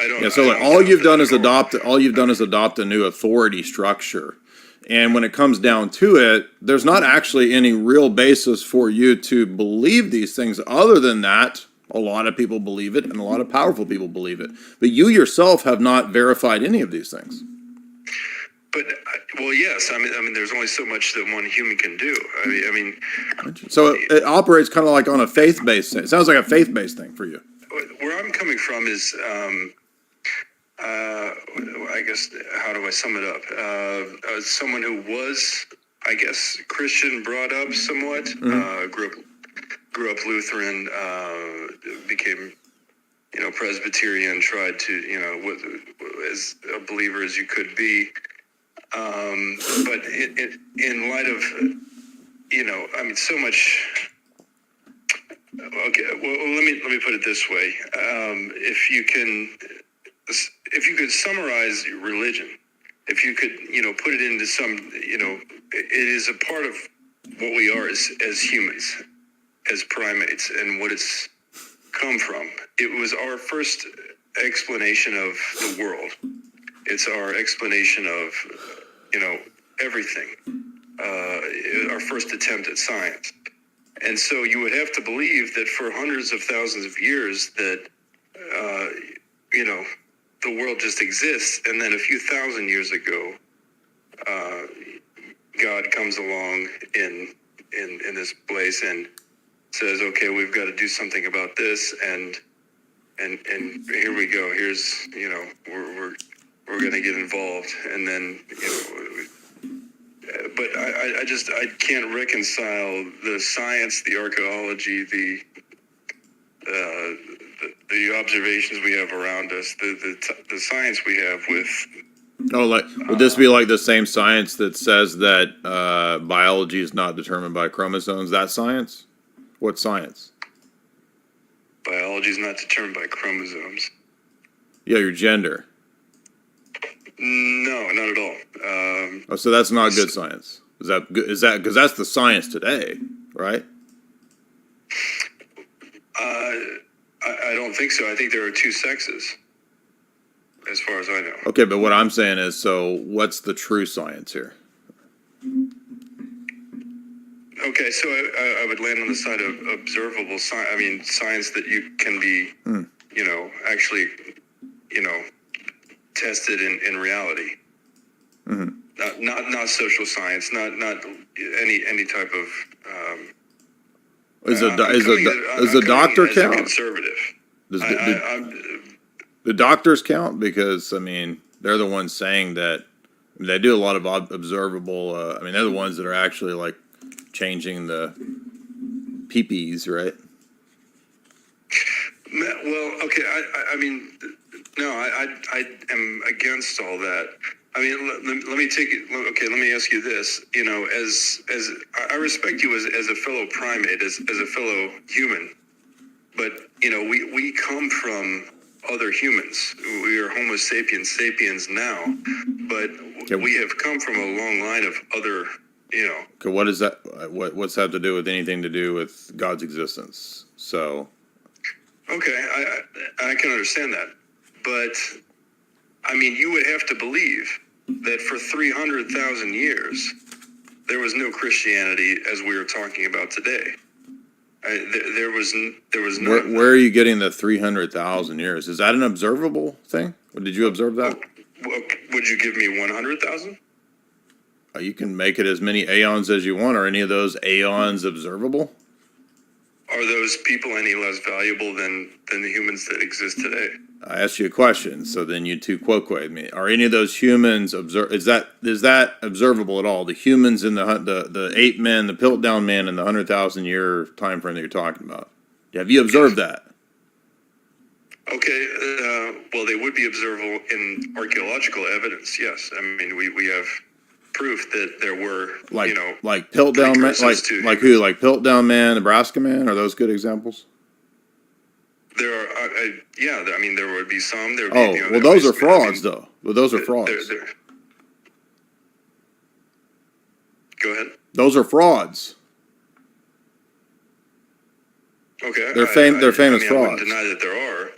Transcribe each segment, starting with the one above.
I don't. Yeah, so like, all you've done is adopt a new authority structure. And when it comes down to it, there's not actually any real basis for you to believe these things. Other than that, a lot of people believe it, and a lot of powerful people believe it. But you yourself have not verified any of these things. But well, yes. I mean, there's only so much that one human can do. I mean. So it operates kind of like on a faith-based thing. It sounds like a faith-based thing for you. Where I'm coming from is, I guess, how do I sum it up? Someone who was, I guess, Christian, brought up somewhat, grew up Lutheran, became, Presbyterian, tried to, as a believer as you could be. But in light of, so much. Okay, well, let me put it this way: if you could summarize religion, if you could, put it into some, it is a part of what we are as humans, as primates, and what it's come from. It was our first explanation of the world. It's our explanation of, everything. Our first attempt at science. And so you would have to believe that for hundreds of thousands of years that, the world just exists. And then a few thousand years ago, God comes along in this place and says, okay, we've got to do something about this. And here we go. Here's, we're going to get involved. And then, but I can't reconcile the science, the archaeology, the observations we have around us, the science we have with. Oh, would this be like the same science that says that biology is not determined by chromosomes? That science? What science? Biology is not determined by chromosomes. Yeah, your gender. No, not at all. So that's not good science. Is that good? Is that because that's the science today, right? I don't think so. I think there are two sexes, as far as I know. Okay, but what I'm saying is, so what's the true science here? Okay, so I would land on the side of observable science. I mean, science that you can be, actually, tested in reality. Mm-hmm. Not social science. Not any type of. Does the doctor count? Conservative. The doctors count because they're the ones saying that they do a lot of observable. They're the ones that are actually like changing the peepees, right? Well, okay. No, I am against all that. Let me take it. Okay, let me ask you this. As I respect you as a fellow primate, as a fellow human, but we come from other humans. We are Homo sapiens now, but we have come from a long line of other. Okay, what is that? What's that have to do with anything to do with God's existence? So. Okay, I can understand that, but. You would have to believe that for 300,000 years, there was no Christianity as we are talking about today. There was no. Where are you getting the 300,000 years? Is that an observable thing? Did you observe that? Well, would you give me 100,000? You can make it as many aeons as you want. Are any of those aeons observable? Are those people any less valuable than the humans that exist today? I asked you a question, so then you two quote me. Are any of those humans is that observable at all? The humans in the ape men, the Piltdown man, in the 100,000 year time frame that you're talking about? Have you observed that? Okay, well, they would be observable in archaeological evidence. Yes, we have proof that there were like Piltdown man, like who? Like Piltdown man, Nebraska man. Are those good examples? There are, there would be some. There would be, well, those are frauds, though. Well, those are frauds. Go ahead. Those are frauds. Okay. They're famous frauds. I wouldn't deny that there are.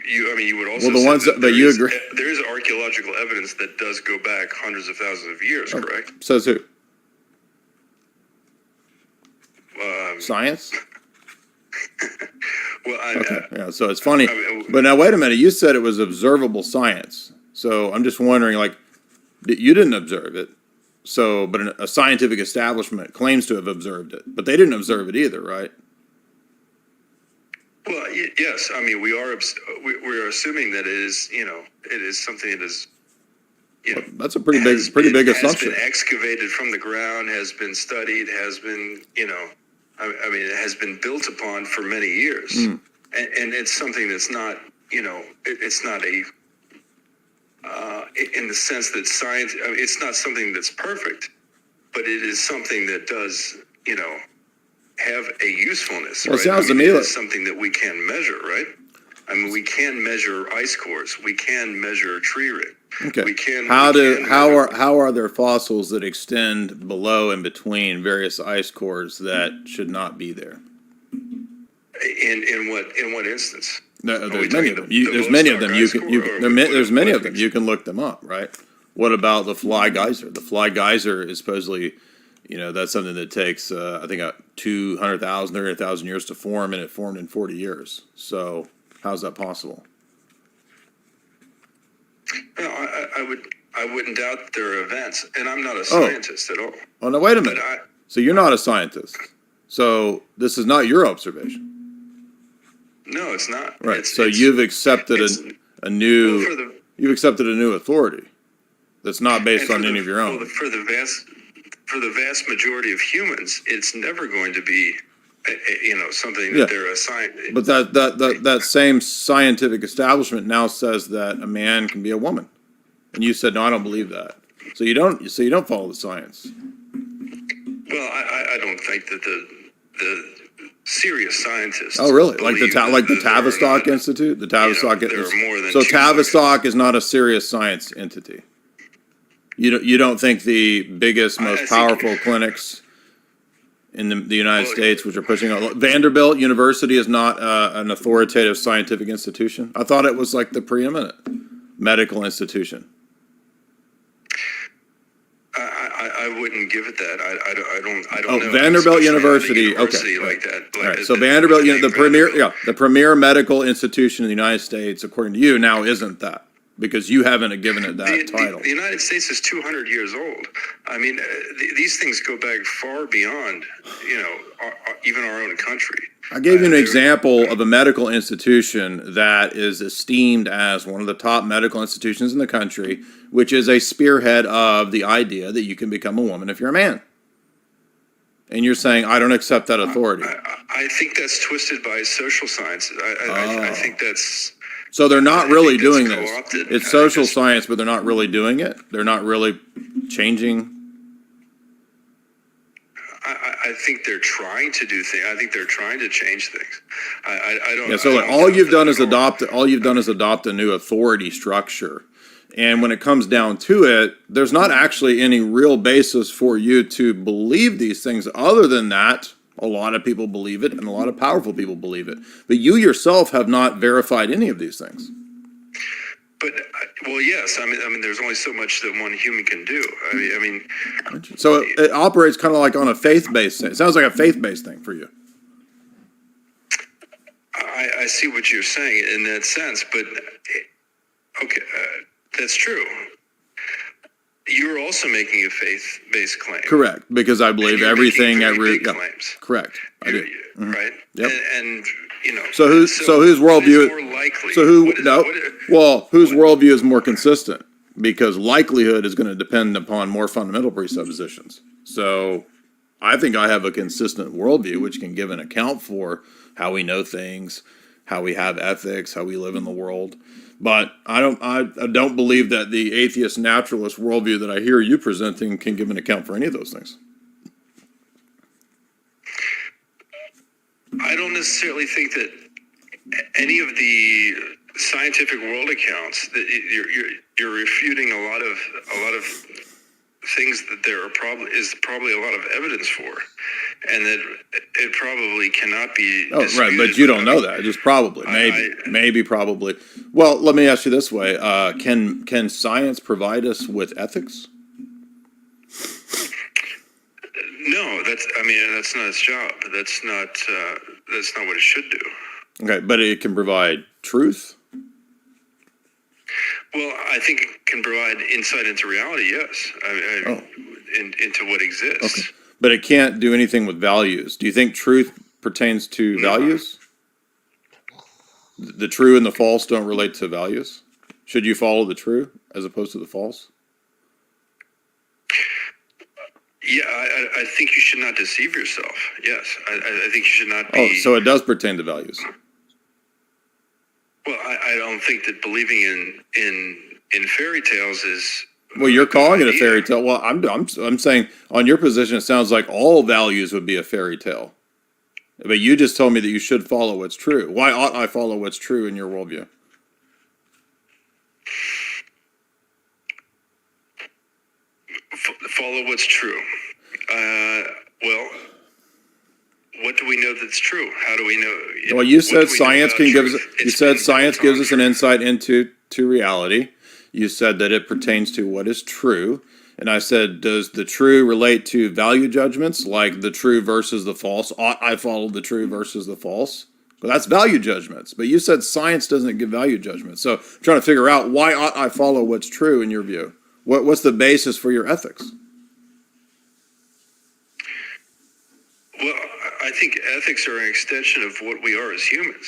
I mean, you would also Well, the say ones that you agree. there is archaeological evidence that does go back hundreds of thousands of years, correct? Says who? Science? Well, Okay. Yeah. So it's funny, I mean, but now wait a minute. You said it was observable science. So I'm just wondering, like, you didn't observe it. So, but a scientific establishment claims to have observed it, but they didn't observe it either, right? well, yes. I mean, we are assuming that it is, it is something that is, That's a pretty big assumption. Has been excavated from the ground, has been studied, has been, I mean, it has been built upon for many years, and it's something that's not, it's not a, in the sense that science, I mean, it's not something that's perfect, but it is something that does, have a usefulness. Well, it right? sounds to me it like is something that we can measure, right? I mean, we can measure ice cores, we can measure tree rig. okay. We can. How are there fossils that extend below and between various ice cores that should not be there? In what instance? There's many of them. There's many of them. There's many of them. You can look them up, right? What about the Fly Geyser? The Fly Geyser is supposedly, that's something that takes, I think, 200,000, 300,000 years to form, and it formed in 40 years. So how's that possible? No, I wouldn't doubt that there are events, and I'm not a scientist at all. Oh, no, wait a minute. So you're not a scientist. So this is not your observation. No, it's not. Right. So you've accepted a new authority that's not based on any of your own. Well, for the vast majority of humans, it's never going to be, something that they're assigned. But that same scientific establishment now says that a man can be a woman, and you said no, I don't believe that. So you don't follow the science. Well, I don't think that the serious scientists. Oh, really? Like the Tavistock Institute? The Tavistock Institute. So Tavistock is not a serious science entity. You don't think the biggest, most powerful clinics in the United States, which are pushing out Vanderbilt University, is not an authoritative scientific institution? I thought it was like the preeminent medical institution. I wouldn't give it that. I don't know. Vanderbilt University. Okay. Like that. All right. So Vanderbilt, the premier medical institution in the United States, according to you, now isn't that, because you haven't given it that title. The United States is 200 years old. I mean, these things go back far beyond, even our own country. I gave you an example of a medical institution that is esteemed as one of the top medical institutions in the country, which is a spearhead of the idea that you can become a woman if you're a man. And you're saying, I don't accept that authority. I think that's twisted by social sciences. I think that's... So they're not really doing this. It's social science, but they're not really doing it. They're not really changing. I think they're trying to do things. I think they're trying to change things. I don't. Yeah. So all you've done is adopt a new authority structure, and when it comes down to it, there's not actually any real basis for you to believe these things. Other than that, a lot of people believe it, and a lot of powerful people believe it. But you yourself have not verified any of these things. But well, yes. I mean, there's only so much that one human can do. I mean. So it operates kind of like on a faith-based thing. It sounds like a faith-based thing for you. I see what you're saying in that sense, but okay, that's true. You're also making a faith-based claim. Correct, because I believe everything at root. Yeah, claims. Correct, I do. Mm-hmm. Right. Yep. And So whose worldview? More likely? Whose worldview is more consistent? Because likelihood is going to depend upon more fundamental presuppositions. So I think I have a consistent worldview, which can give an account for how we know things, how we have ethics, how we live in the world. But I don't believe that the atheist naturalist worldview that I hear you presenting can give an account for any of those things. I don't necessarily think that any of the scientific world accounts that you're refuting a lot of things that there are probably a lot of evidence for. and that it probably cannot be. Oh, right, but you don't know that. Just probably, maybe, probably. Well, let me ask you this way: can science provide us with ethics? No, that's not its job. That's not what it should do. Okay, but it can provide truth. Well, I think it can provide insight into reality. Yes, into what exists. Okay, but it can't do anything with values. Do you think truth pertains to values? The true and the false don't relate to values. Should you follow the true as opposed to the false? Yeah, I think you should not deceive yourself. Yes, I think you should not be. Oh, so it does pertain to values. Well, I don't think that believing in fairy tales is. Well, you're calling it a fairy tale. Well, I'm saying on your position, it sounds like all values would be a fairy tale. But you just told me that you should follow what's true. Why ought I follow what's true in your worldview? Follow what's true. Well, what do we know that's true? How do we know? Well, you said science can give us. You said science gives us an insight into reality. You said that it pertains to what is true, and I said, does the true relate to value judgments, like the true versus the false? Ought I follow the true versus the false? Well, that's value judgments. But you said science doesn't give value judgments. So I'm trying to figure out, why ought I follow what's true in your view? What's the basis for your ethics? Well, I think ethics are an extension of what we are as humans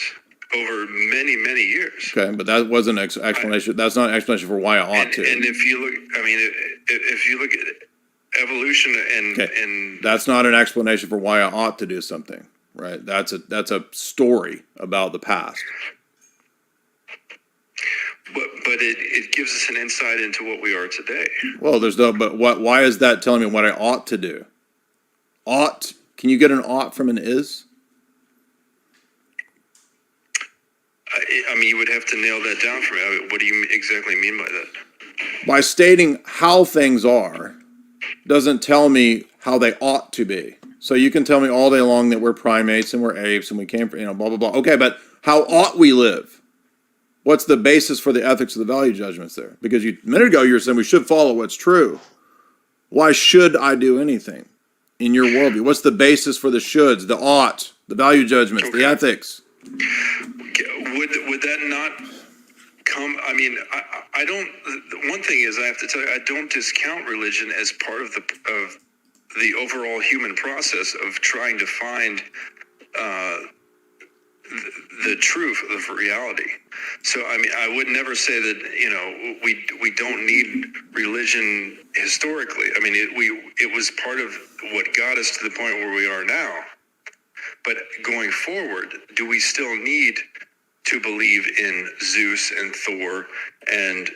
over many, many years. Okay, but that wasn't an explanation. That's not an explanation for why I ought to. And if you look, if you look at evolution and that's not an explanation for why I ought to do something, right? That's a story about the past. But it gives us an insight into what we are today. Well, there's no, but why is that telling me what I ought to do? Ought, can you get an ought from an is? You would have to nail that down for me. What do you exactly mean by that? By stating how things are, doesn't tell me how they ought to be. So you can tell me all day long that we're primates and we're apes and we came from, blah, blah, blah. Okay, but how ought we live? What's the basis for the ethics of the value judgments there? Because a minute ago you were saying we should follow what's true. Why should I do anything in your worldview? What's the basis for the shoulds, the ought, the value judgments, the ethics? Would that not come? I don't. One thing is, I have to tell you, I don't discount religion as part of the overall human process of trying to find the truth of reality. So I would never say that we don't need religion historically. It was part of what got us to the point where we are now. But going forward, do we still need to believe in Zeus and Thor and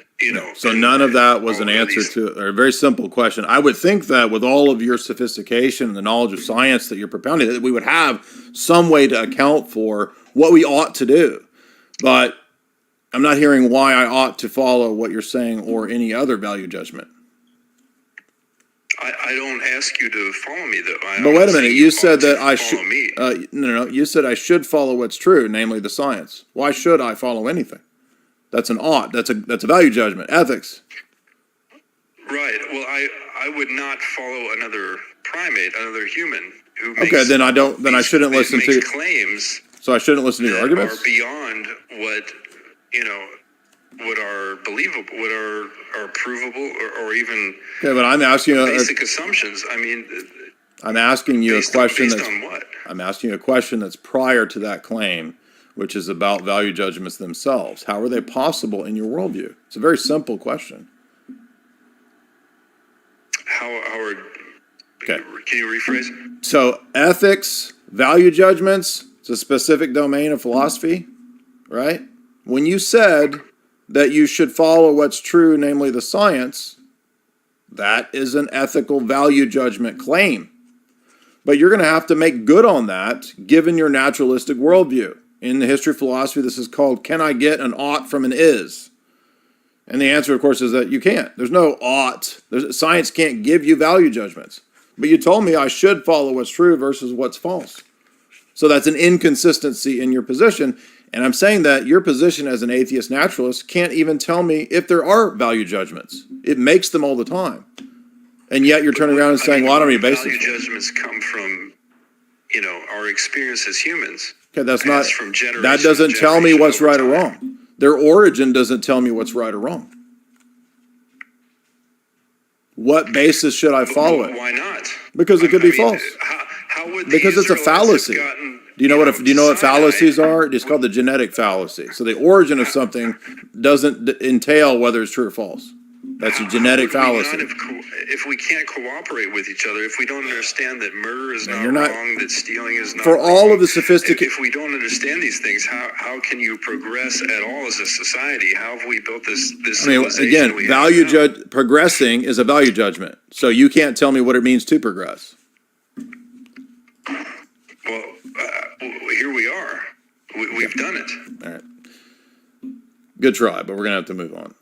So none of that was an answer to a very simple question. I would think that with all of your sophistication and the knowledge of science that you're propounding, that we would have some way to account for what we ought to do. But I'm not hearing why I ought to follow what you're saying or any other value judgment. I don't ask you to follow me, though. But wait a minute, you said that I should. No, you said I should follow what's true, namely the science. Why should I follow anything? That's an ought. That's a value judgment, ethics. Right. Well, I would not follow another primate, another human who makes, okay, then I don't. Then I shouldn't listen to claims. So I shouldn't listen to your arguments. Are beyond what are believable, what are provable, or even okay. But I'm asking you basic assumptions. I'm asking you a question based on what? I'm asking you a question that's prior to that claim, which is about value judgments themselves. How are they possible in your worldview? It's a very simple question. Howard, okay. Can you rephrase? So ethics, value judgments, it's a specific domain of philosophy, right? When you said that you should follow what's true, namely the science, that is an ethical value judgment claim. But you're going to have to make good on that given your naturalistic worldview. In the history of philosophy, this is called, can I get an ought from an is? And the answer, of course, is that you can't. There's no ought. Science can't give you value judgments. But you told me I should follow what's true versus what's false. So that's an inconsistency in your position. And I'm saying that your position as an atheist naturalist can't even tell me if there are value judgments. It makes them all the time. And yet you're turning around and saying, well, I don't need basis. Value judgments come from, our experience as humans. Okay, that's not, From generation that doesn't to tell me generation what's over right or time. wrong. Their origin doesn't tell me what's right or wrong. What basis should I follow it? Why not? Because it could be false. How would the Because it's a Israelites have fallacy. gotten, Do you know what Sinai? fallacies are? It's called the genetic fallacy. So the origin of something doesn't entail whether it's true or false. That's a genetic How would we fallacy. not have if we can't cooperate with each other, if we don't understand that murder is not you're not- wrong, that stealing is not For wrong, all of the sophisticated, if we don't understand these things, how can you progress at all as a society? How have we built this civilization again, we have now? progressing is a value judgment. So you can't tell me what it means to progress. Well, here we are. We've done it. All right. Good try, but we're going to have to move on.